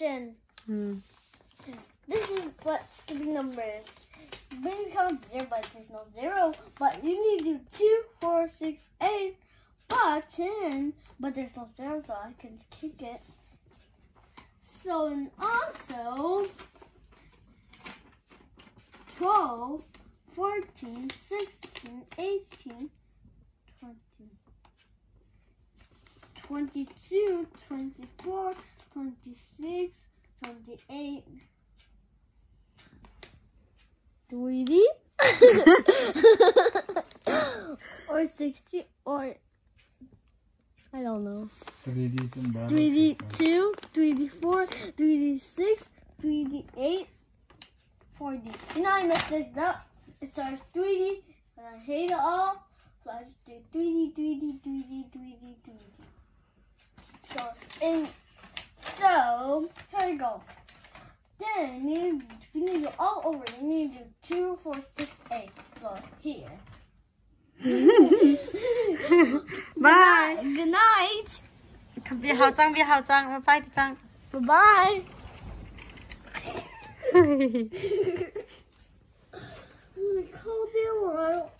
question. This is what skipping numbers. When you count 0, but there's no 0. But you need to do 2, 4, 6, 8, but 10. But there's no 0, so I can kick it. So, and also 12, 14, 16, 18, 20, 22, 24, 26, 28. 3D or 60 or I don't know. 3D2, 3D4, 3D6, 3D8, 4D. You know I messed this up. It starts 3D and I hate it all. So I just do 3D, 3D, 3D, 3D, 3D. So here we go. Then you need to go all over. You need to do 2, 4, 6, 8. So here. Bye. Good night. 别好脏，别好脏，我拜脏。Bye bye. 你靠近我了。